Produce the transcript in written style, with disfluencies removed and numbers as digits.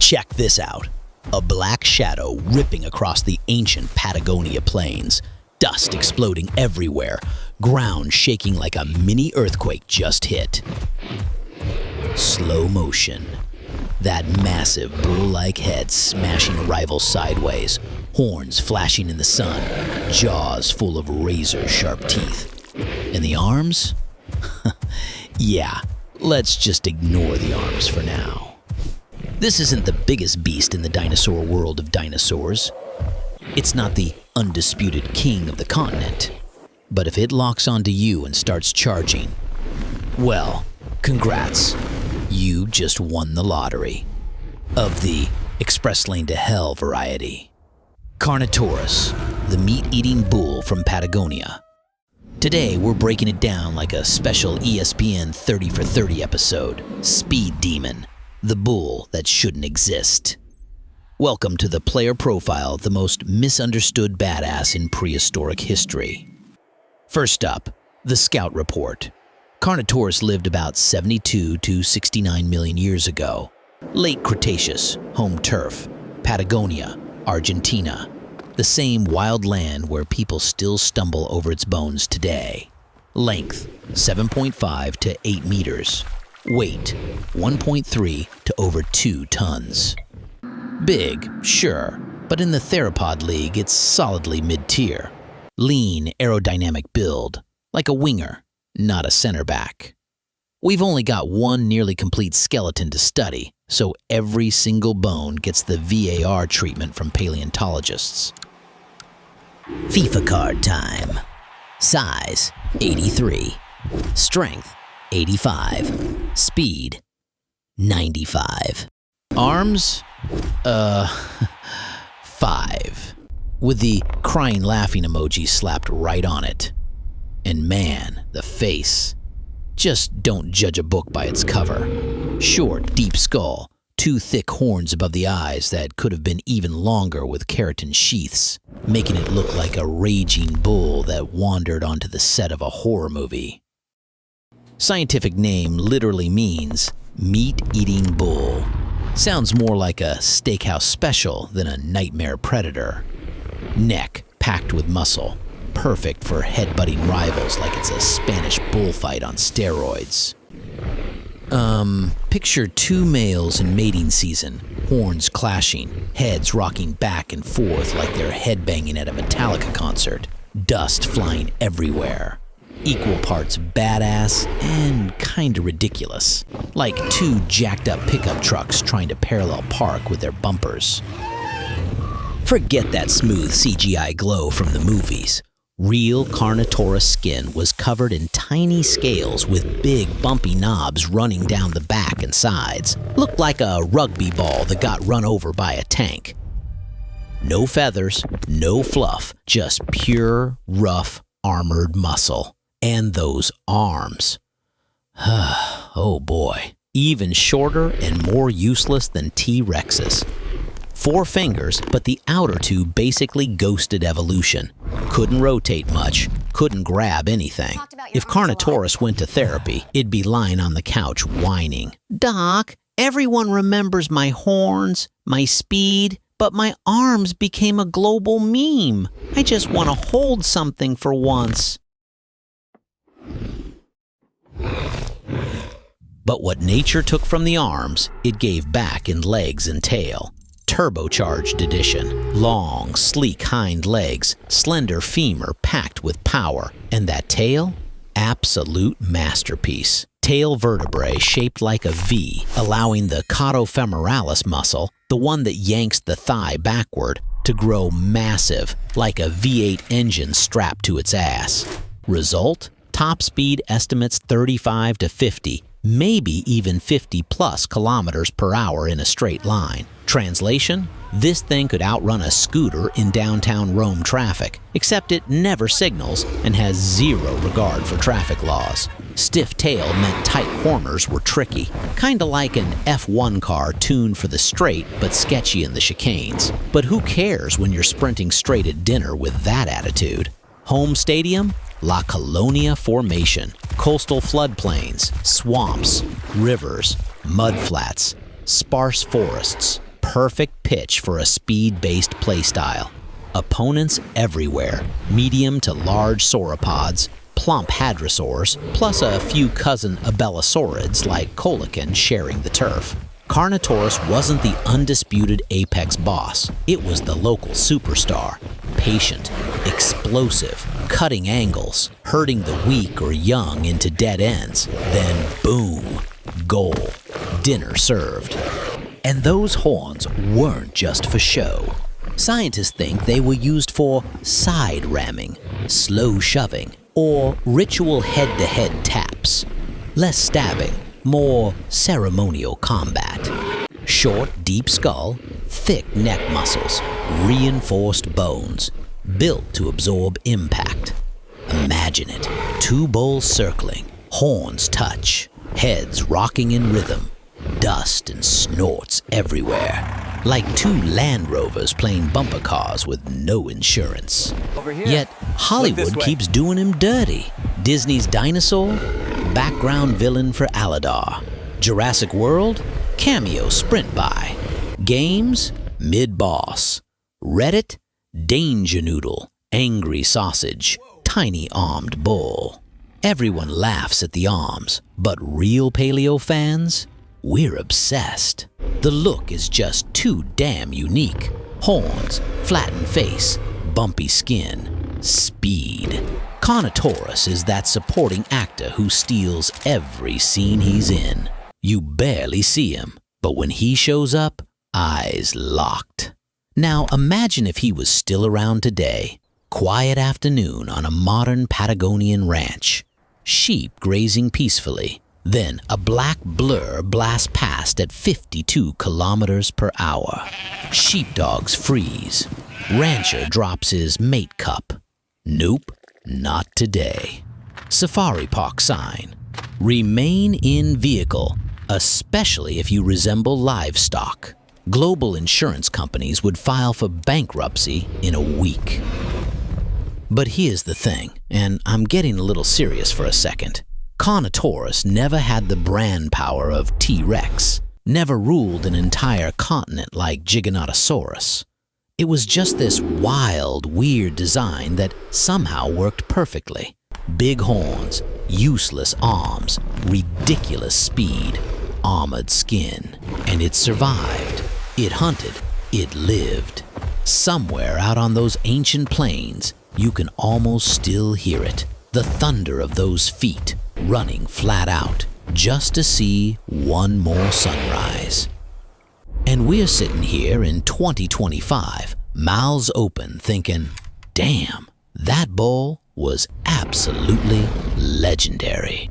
Check this out. A black shadow ripping across the ancient Patagonia plains. Dust exploding everywhere. Ground shaking like a mini earthquake just hit. Slow motion. That massive bull-like head smashing a rival sideways. Horns flashing in the sun. Jaws full of razor-sharp teeth. And the arms? Yeah, let's just ignore the arms for now. This isn't the biggest beast in the dinosaur world of dinosaurs. It's not the undisputed king of the continent. But if it locks onto you and starts charging, well, congrats. You just won the lottery. Of the express lane to hell variety. Carnotaurus, the meat-eating bull from Patagonia. Today, we're breaking it down like a special ESPN 30 for 30 episode, Speed Demon. The bull that shouldn't exist. Welcome to the player profile, the most misunderstood badass in prehistoric history. First up, the Scout Report. Carnotaurus lived about 72 to 69 million years ago. Late Cretaceous, home turf, Patagonia, Argentina. The same wild land where people still stumble over its bones today. Length, 7.5 to 8 meters. Weight, 1.3 to over 2 tons. Big, sure, but in the theropod league, it's solidly mid-tier. Lean, aerodynamic build, like a winger, not a center back. We've only got one nearly complete skeleton to study, so every single bone gets the VAR treatment from paleontologists. FIFA card time. Size, 83. Strength, 85. Speed, 95. Arms? 5. With the crying laughing emoji slapped right on it. And man, the face. Just don't judge a book by its cover. Short, deep skull, 2 thick horns above the eyes that could have been even longer with keratin sheaths, making it look like a raging bull that wandered onto the set of a horror movie. Scientific name literally means meat-eating bull. Sounds more like a steakhouse special than a nightmare predator. Neck packed with muscle, perfect for headbutting rivals like it's a Spanish bullfight on steroids. Picture 2 males in mating season, horns clashing, heads rocking back and forth like they're headbanging at a Metallica concert, dust flying everywhere. Equal parts badass and kinda ridiculous, like 2 jacked up pickup trucks trying to parallel park with their bumpers. Forget that smooth CGI glow from the movies. Real Carnotaurus skin was covered in tiny scales with big bumpy knobs running down the back and sides. Looked like a rugby ball that got run over by a tank. No feathers, no fluff, just pure, rough, armored muscle. And those arms. Oh boy. Even shorter and more useless than T-Rex's. 4 fingers, but the outer 2 basically ghosted evolution. Couldn't rotate much, couldn't grab anything. If Carnotaurus went to therapy, it'd be lying on the couch whining. Doc, everyone remembers my horns, my speed, but my arms became a global meme. I just want to hold something for once. But what nature took from the arms, it gave back in legs and tail. Turbocharged edition. Long, sleek hind legs, slender femur packed with power. And that tail? Absolute masterpiece. Tail vertebrae shaped like a V, allowing the caudofemoralis muscle, the one that yanks the thigh backward, to grow massive, like a V8 engine strapped to its ass. Result? Top speed estimates 35 to 50, maybe even 50 plus kilometers per hour in a straight line. Translation? This thing could outrun a scooter in downtown Rome traffic, except it never signals and has 0 regard for traffic laws. Stiff tail meant tight corners were tricky, kinda like an F1 car tuned for the straight but sketchy in the chicanes. But who cares when you're sprinting straight at dinner with that attitude? Home stadium? La Colonia Formation, coastal floodplains, swamps, rivers, mudflats, sparse forests. perfect pitch for a speed-based playstyle. Opponents everywhere, medium to large sauropods, plump hadrosaurs, plus a few cousin abelisaurids like coelacanth sharing the turf. Carnotaurus wasn't the undisputed apex boss. It was the local superstar. Patient, explosive, cutting angles, herding the weak or young into dead ends. Then boom, goal, dinner served. And those horns weren't just for show. Scientists think they were used for side ramming, slow shoving, or ritual head-to-head taps. Less stabbing, more ceremonial combat. Short, deep skull, thick neck muscles, reinforced bones, built to absorb impact. Imagine it, two bulls circling, horns touch, heads rocking in rhythm, dust and snorts everywhere, like two Land Rovers playing bumper cars with no insurance. Yet Hollywood keeps doing him dirty. Disney's Dinosaur, background villain for Aladar. Jurassic World, cameo sprint by. Games, mid-boss. Reddit, danger noodle, angry sausage, tiny armed bull. Everyone laughs at the arms, but real paleo fans? We're obsessed. The look is just too damn unique. Horns, flattened face, bumpy skin, speed. Carnotaurus is that supporting actor who steals every scene he's in. You barely see him, but when he shows up, eyes locked. Now imagine if he was still around today. Quiet afternoon on a modern Patagonian ranch. Sheep grazing peacefully. Then a black blur blasts past at 52 kilometers per hour. Sheepdogs freeze. Rancher drops his mate cup. Nope, not today. Safari park sign. Remain in vehicle, especially if you resemble livestock. Global insurance companies would file for bankruptcy in a week. But here's the thing, and I'm getting a little serious for a second. Carnotaurus never had the brand power of T-Rex, never ruled an entire continent like Giganotosaurus. It was just this wild, weird design that somehow worked perfectly. Big horns, useless arms, ridiculous speed, armored skin. And it survived. It hunted. It lived. Somewhere out on those ancient plains, you can almost still hear it. The thunder of those feet running flat out just to see one more sunrise. And we're sitting here in 2025, mouths open, thinking, damn, that bull was absolutely legendary.